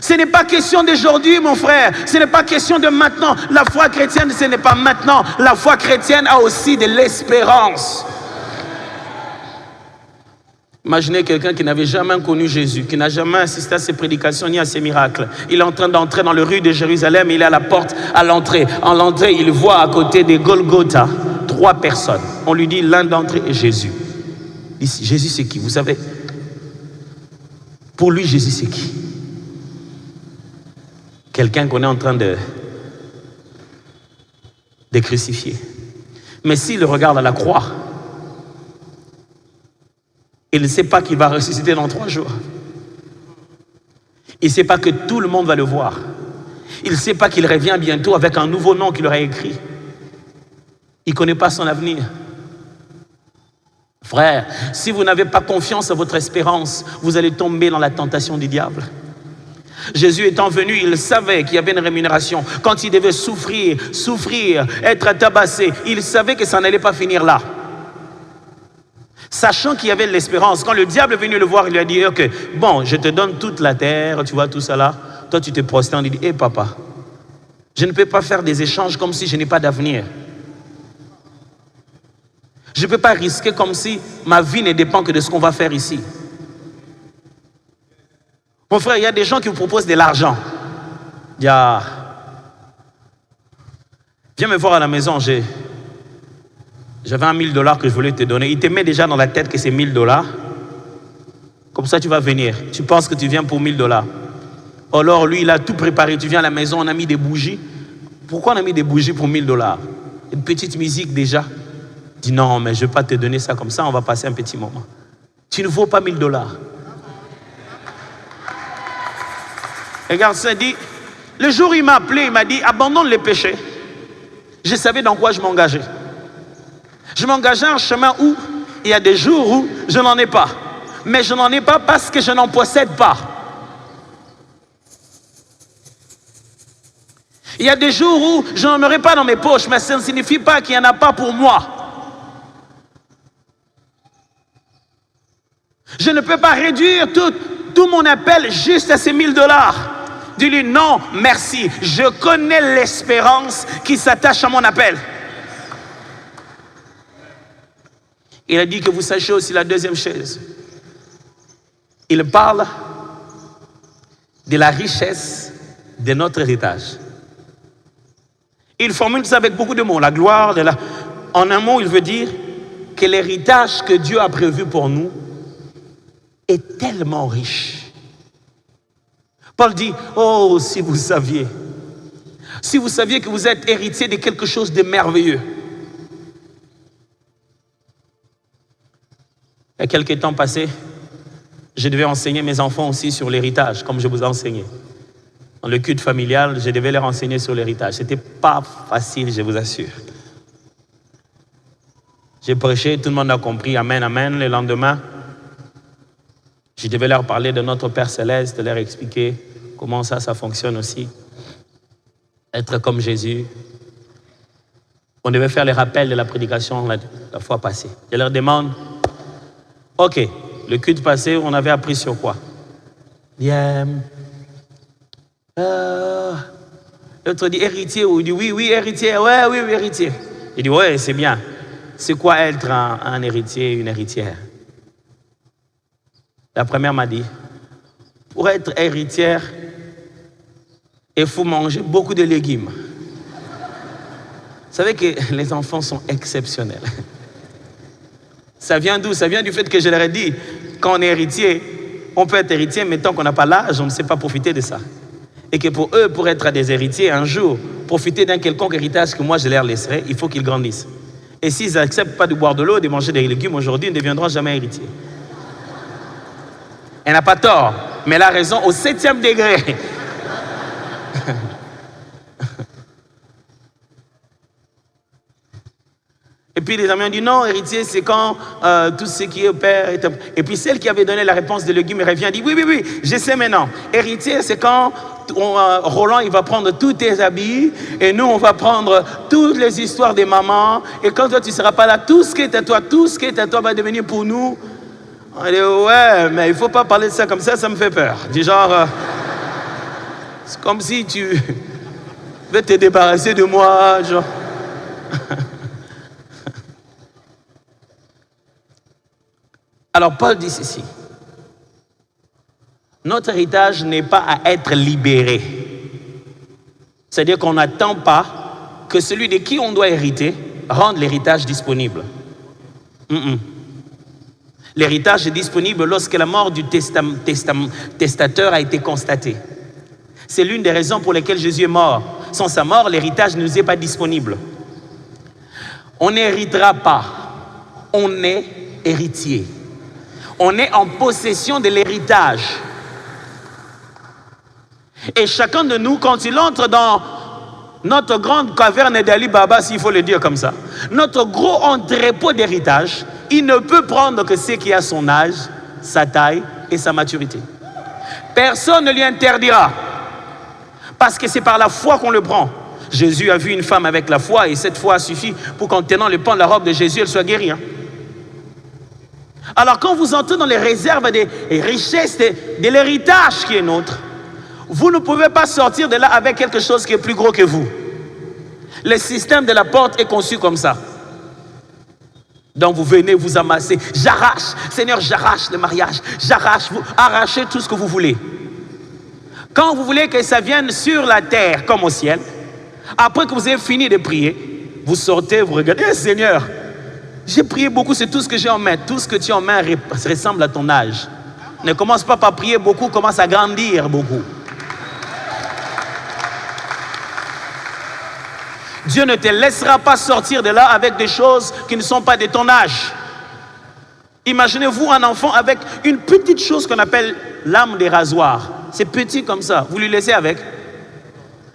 Ce n'est pas question d'aujourd'hui, mon frère. Ce n'est pas question de maintenant. La foi chrétienne, ce n'est pas maintenant. La foi chrétienne a aussi de l'espérance. Imaginez quelqu'un qui n'avait jamais connu Jésus, qui n'a jamais assisté à ses prédications ni à ses miracles. Il est en train d'entrer dans les rues de Jérusalem, il est à la porte, à l'entrée. En l'entrée, il voit à côté des Golgotha 3 personnes. On lui dit, l'un d'entre eux est Jésus. Ici, Jésus, c'est qui? Vous savez? Pour lui, Jésus, c'est qui? Quelqu'un qu'on est en train de crucifier. Mais s'il regarde à la croix, il ne sait pas qu'il va ressusciter dans 3 jours. Il ne sait pas que tout le monde va le voir. Il ne sait pas qu'il revient bientôt avec un nouveau nom qu'il aura écrit. Il ne connaît pas son avenir. Frère, si vous n'avez pas confiance à votre espérance, vous allez tomber dans la tentation du diable. Jésus étant venu, il savait qu'il y avait une rémunération. Quand il devait souffrir, être tabassé, il savait que ça n'allait pas finir là. Sachant qu'il y avait de l'espérance, quand le diable est venu le voir, il lui a dit, ok, bon, je te donne toute la terre, tu vois tout ça là. Toi, tu te prosternes, il dit, hé papa, je ne peux pas faire des échanges comme si je n'ai pas d'avenir. Je ne peux pas risquer comme si ma vie ne dépend que de ce qu'on va faire ici. Mon frère, il y a des gens qui vous proposent de l'argent. Il y a... Viens me voir à la maison, j'avais $1000 que je voulais te donner. Il te met déjà dans la tête que c'est $1000. Comme ça, tu vas venir. Tu penses que tu viens pour $1000. Alors, lui, il a tout préparé. Tu viens à la maison, on a mis des bougies. Pourquoi on a mis des bougies pour $1000? Une petite musique déjà. Dis non, mais je ne vais pas te donner ça comme ça, on va passer un petit moment. Tu ne vaux pas $1000. Regarde ça, il dit, le jour où il m'a appelé, il m'a dit, abandonne les péchés. Je savais dans quoi je m'engageais. Je m'engageais à un chemin où il y a des jours où je n'en ai pas. Mais je n'en ai pas parce que je n'en possède pas. Il y a des jours où je n'en aurai pas dans mes poches, mais ça ne signifie pas qu'il n'y en a pas pour moi. Je ne peux pas réduire tout mon appel juste à ces $1000. Dis-lui non, merci. Je connais l'espérance qui s'attache à mon appel. Il a dit que vous sachiez aussi la deuxième chose. Il parle de la richesse de notre héritage. Il formule ça avec beaucoup de mots. La gloire, en un mot, il veut dire que l'héritage que Dieu a prévu pour nous est tellement riche. Paul dit, oh, si vous saviez que vous êtes héritier de quelque chose de merveilleux. Il y a quelques temps passés, je devais enseigner mes enfants aussi sur l'héritage, comme je vous ai enseigné. Dans le culte familial, je devais leur enseigner sur l'héritage. C'était pas facile, je vous assure. J'ai prêché, tout le monde a compris, amen, amen. Le lendemain, je devais leur parler de notre Père Céleste, leur expliquer comment ça fonctionne aussi. Être comme Jésus. On devait faire les rappels de la prédication la fois passée. Je leur demande, ok, le culte passé, on avait appris sur quoi? L'autre dit héritier, ou il dit oui, héritier, ouais, oui, héritier. Il dit, ouais, c'est bien. C'est quoi être un héritier, une héritière? La première m'a dit, pour être héritière, il faut manger beaucoup de légumes. Vous savez que les enfants sont exceptionnels. Ça vient d'où? Ça vient du fait que je leur ai dit, quand on est héritier, on peut être héritier, mais tant qu'on n'a pas l'âge, on ne sait pas profiter de ça. Et que pour eux, pour être des héritiers, un jour, profiter d'un quelconque héritage que moi je leur laisserai, il faut qu'ils grandissent. Et s'ils n'acceptent pas de boire de l'eau, de manger des légumes aujourd'hui, ils ne deviendront jamais héritiers. Elle n'a pas tort, mais elle a raison au 7e degré. Et puis les amis ont dit non, héritier, c'est quand tout ce qui est au père. Et puis celle qui avait donné la réponse de légumes revient et dit oui, je sais maintenant. Héritier, c'est quand Roland, il va prendre tous tes habits et nous, on va prendre toutes les histoires des mamans. Et quand toi, tu ne seras pas là, tout ce qui est à toi va devenir pour nous. On dit ouais, mais il ne faut pas parler de ça comme ça me fait peur. Du genre, c'est comme si tu veux te débarrasser de moi, genre. Alors Paul dit ceci, notre héritage n'est pas à être libéré. C'est-à-dire qu'on n'attend pas que celui de qui on doit hériter rende l'héritage disponible. L'héritage est disponible lorsque la mort du testateur a été constatée. C'est l'une des raisons pour lesquelles Jésus est mort. Sans sa mort, l'héritage ne nous est pas disponible. On n'héritera pas, on est héritier. On est en possession de l'héritage. Et chacun de nous, quand il entre dans notre grande caverne d'Ali Baba, s'il faut le dire comme ça, notre gros entrepôt d'héritage, il ne peut prendre que ce qui a son âge, sa taille et sa maturité. Personne ne lui interdira. Parce que c'est par la foi qu'on le prend. Jésus a vu une femme avec la foi et cette foi a suffi pour qu'en tenant le pan de la robe de Jésus, elle soit guérie. Alors quand vous entrez dans les réserves des richesses de l'héritage qui est nôtre, vous ne pouvez pas sortir de là avec quelque chose qui est plus gros que vous. Le système de la porte est conçu comme ça. Donc vous venez vous amasser. J'arrache, Seigneur, j'arrache le mariage. J'arrache, vous arrachez tout ce que vous voulez. Quand vous voulez que ça vienne sur la terre comme au ciel, après que vous avez fini de prier, vous sortez, vous regardez, Seigneur, j'ai prié beaucoup, c'est tout ce que j'ai en main. Tout ce que tu as en main ressemble à ton âge. Ne commence pas par prier beaucoup, commence à grandir beaucoup. Dieu ne te laissera pas sortir de là avec des choses qui ne sont pas de ton âge. Imaginez-vous un enfant avec une petite chose qu'on appelle lame des rasoirs. C'est petit comme ça. Vous lui laissez avec?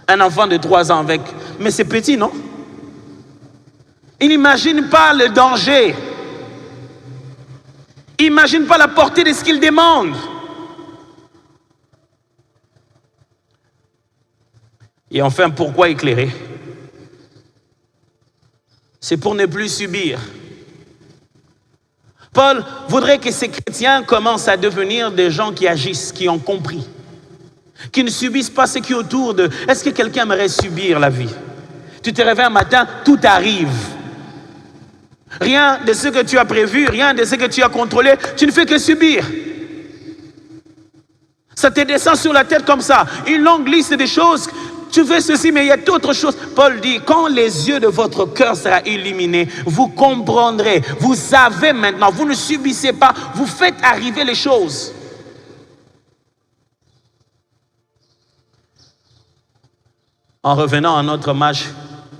Un enfant de 3 ans avec. Mais c'est petit, non? Il n'imagine pas le danger. Il n'imagine pas la portée de ce qu'il demande. Et enfin, pourquoi éclairer? C'est pour ne plus subir. Paul voudrait que ces chrétiens commencent à devenir des gens qui agissent, qui ont compris, qui ne subissent pas ce qui est autour d'eux. Est-ce que quelqu'un aimerait subir la vie? Tu te réveilles un matin, tout arrive. Rien de ce que tu as prévu, rien de ce que tu as contrôlé, tu ne fais que subir. Ça te descend sur la tête comme ça, une longue liste de choses. Tu fais ceci, mais il y a d'autres choses. Paul dit, quand les yeux de votre cœur seront illuminés, vous comprendrez, vous savez maintenant, vous ne subissez pas, vous faites arriver les choses. En revenant à notre match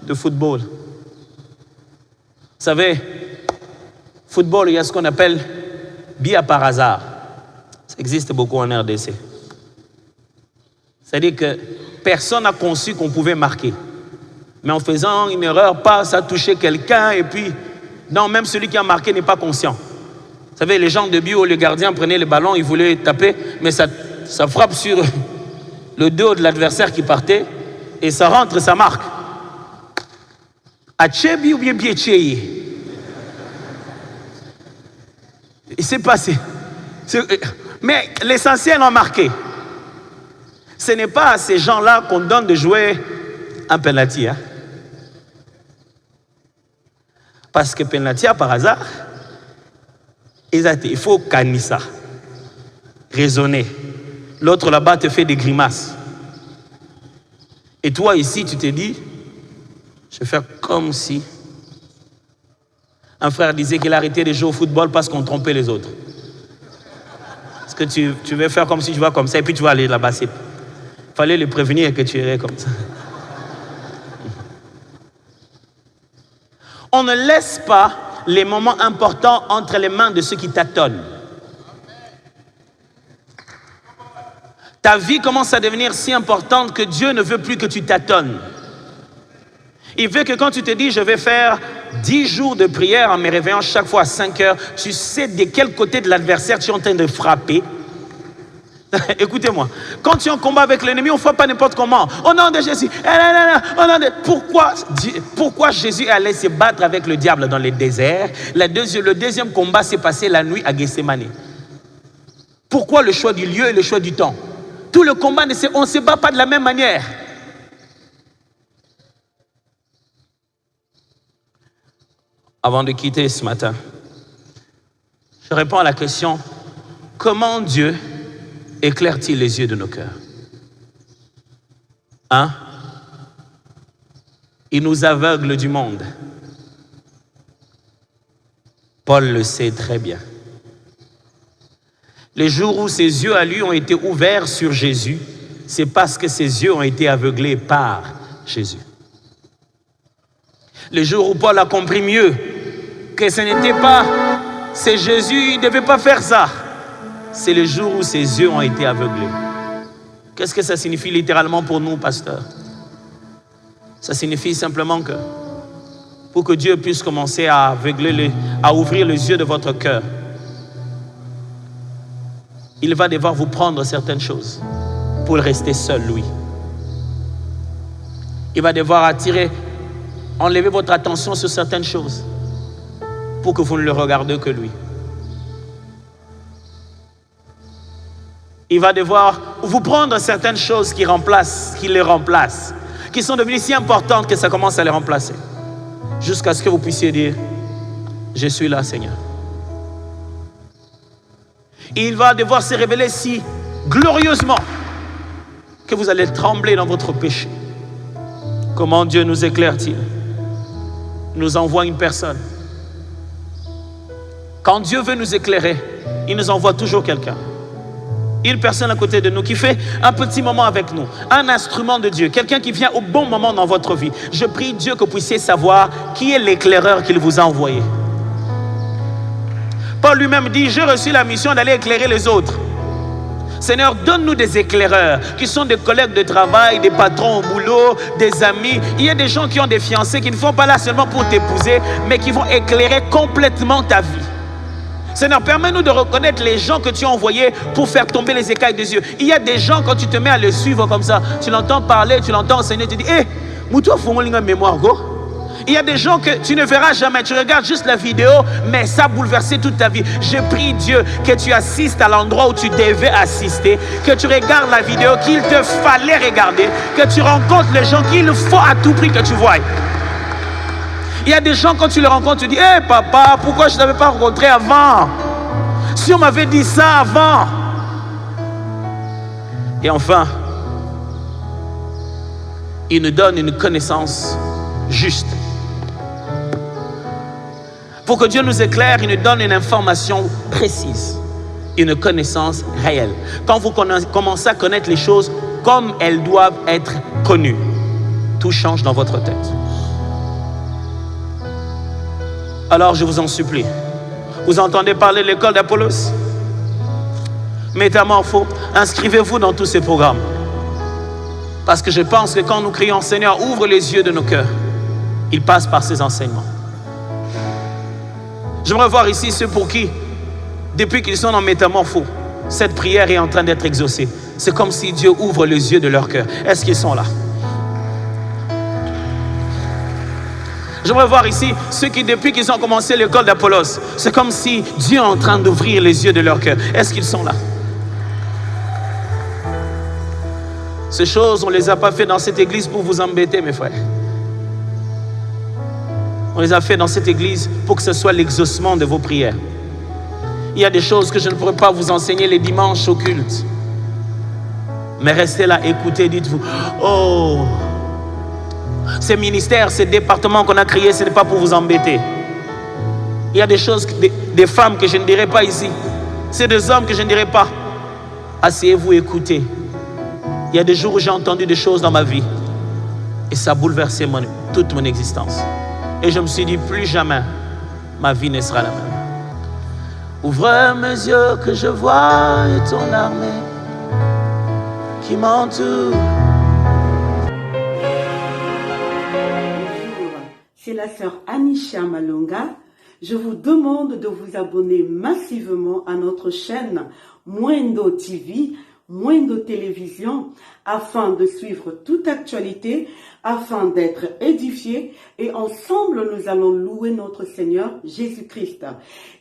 de football, vous savez, football, il y a ce qu'on appelle billard par hasard. Ça existe beaucoup en RDC. C'est-à-dire que personne n'a conçu qu'on pouvait marquer. Mais en faisant une erreur, ça a touché quelqu'un et puis, non, même celui qui a marqué n'est pas conscient. Vous savez, les gens de bio, le gardien prenait le ballon, il voulait taper, mais ça frappe sur le dos de l'adversaire qui partait et ça rentre, ça marque. Achebi ou bien Bietcheye. Il s'est passé. Mais l'essentiel a marqué. Ce n'est pas à ces gens-là qu'on donne de jouer un penalty. Hein? Parce que penalty, par hasard, il faut canner ça, raisonner. L'autre là-bas te fait des grimaces. Et toi ici, tu te dis, je vais faire comme si. Un frère disait qu'il a arrêté de jouer au football parce qu'on trompait les autres. Parce que tu veux faire comme si tu vas comme ça et puis tu vas aller là-bas. Il fallait le prévenir que tu irais comme ça. On ne laisse pas les moments importants entre les mains de ceux qui tâtonnent. Ta vie commence à devenir si importante que Dieu ne veut plus que tu tâtonnes. Il veut que quand tu te dis, je vais faire 10 jours de prière en me réveillant chaque fois à 5 heures, tu sais de quel côté de l'adversaire tu es en train de frapper. Écoutez-moi, quand tu es en combat avec l'ennemi, on ne fait pas n'importe comment. Au nom de Jésus. Pourquoi Jésus est allé se battre avec le diable dans le désert? Le deuxième combat s'est passé la nuit à Gethsémane. Pourquoi le choix du lieu et le choix du temps? Tout le combat, on ne se bat pas de la même manière. Avant de quitter ce matin, je réponds à la question, comment Dieu éclaire-t-il les yeux de nos cœurs? Il nous aveugle du monde. Paul le sait très bien. Les jours où ses yeux à lui ont été ouverts sur Jésus, c'est parce que ses yeux ont été aveuglés par Jésus. Le jour où Paul a compris mieux que ce n'était pas, c'est Jésus, il ne devait pas faire ça. C'est le jour où ses yeux ont été aveuglés. Qu'est-ce que ça signifie littéralement pour nous, pasteurs? Ça signifie simplement que pour que Dieu puisse commencer à ouvrir les yeux de votre cœur, il va devoir vous prendre certaines choses pour rester seul, lui. Il va devoir enlever votre attention sur certaines choses pour que vous ne le regardez que lui. Il va devoir vous prendre certaines choses qui les remplacent, qui sont devenues si importantes que ça commence à les remplacer. Jusqu'à ce que vous puissiez dire, je suis là, Seigneur. Il va devoir se révéler si glorieusement que vous allez trembler dans votre péché. Comment Dieu nous éclaire-t-il? Il nous envoie une personne. Quand Dieu veut nous éclairer, il nous envoie toujours quelqu'un. Une personne à côté de nous qui fait un petit moment avec nous, un instrument de Dieu, quelqu'un qui vient au bon moment dans votre vie. Je prie Dieu que vous puissiez savoir qui est l'éclaireur qu'il vous a envoyé. Paul lui-même dit, j'ai reçu la mission d'aller éclairer les autres. Seigneur, donne-nous des éclaireurs qui sont des collègues de travail, des patrons au boulot, des amis. Il y a des gens qui ont des fiancés qui ne sont pas là seulement pour t'épouser, mais qui vont éclairer complètement ta vie. Seigneur, permets-nous de reconnaître les gens que tu as envoyés pour faire tomber les écailles des yeux. Il y a des gens, quand tu te mets à les suivre comme ça, tu l'entends parler, tu l'entends enseigner, tu dis, hé, Moutou, faut une mémoire, go. Il y a des gens que tu ne verras jamais, tu regardes juste la vidéo, mais ça a bouleversé toute ta vie. Je prie Dieu que tu assistes à l'endroit où tu devais assister, que tu regardes la vidéo qu'il te fallait regarder, que tu rencontres les gens qu'il faut à tout prix que tu voies. Il y a des gens, quand tu les rencontres, tu dis, hé papa, pourquoi je ne t'avais pas rencontré avant? Si on m'avait dit ça avant. Et enfin, il nous donne une connaissance juste. Pour que Dieu nous éclaire, il nous donne une information précise, une connaissance réelle. Quand vous commencez à connaître les choses comme elles doivent être connues, tout change dans votre tête. Alors je vous en supplie, vous entendez parler de l'école d'Apollos? Métamorpho, inscrivez-vous dans tous ces programmes. Parce que je pense que quand nous crions, Seigneur, ouvre les yeux de nos cœurs, il passe par ces enseignements. J'aimerais voir ici ceux pour qui, depuis qu'ils sont en métamorpho, cette prière est en train d'être exaucée. C'est comme si Dieu ouvre les yeux de leur cœur. Est-ce qu'ils sont là? J'aimerais voir ici ceux qui, depuis qu'ils ont commencé l'école d'Apollos, c'est comme si Dieu est en train d'ouvrir les yeux de leur cœur. Est-ce qu'ils sont là? Ces choses, on ne les a pas fait dans cette église pour vous embêter, mes frères. On les a fait dans cette église pour que ce soit l'exaucement de vos prières. Il y a des choses que je ne pourrais pas vous enseigner les dimanches au culte. Mais restez là, écoutez, dites-vous, oh, ces ministères, ces départements qu'on a créés, ce n'est pas pour vous embêter. Il y a des choses, des femmes que je ne dirai pas ici. C'est des hommes que je ne dirai pas. Asseyez-vous, écoutez. Il y a des jours où j'ai entendu des choses dans ma vie. Et ça a bouleversé toute mon existence. Et je me suis dit, plus jamais, ma vie ne sera la même. Ouvre mes yeux que je vois ton armée qui m'entoure. Bonjour, c'est la sœur Anisha Malonga. Je vous demande de vous abonner massivement à notre chaîne Mwendo TV, Mwendo Télévision, afin de suivre toute actualité, afin d'être édifiés, et ensemble nous allons louer notre Seigneur Jésus-Christ.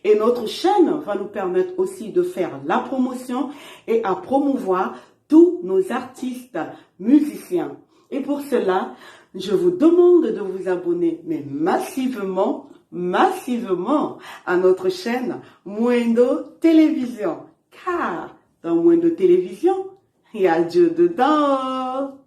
Et notre chaîne va nous permettre aussi de faire la promotion et à promouvoir tous nos artistes, musiciens. Et pour cela, je vous demande de vous abonner, mais massivement à notre chaîne Mwendo Télévision. Car dans Mwendo Télévision, il y a Dieu dedans.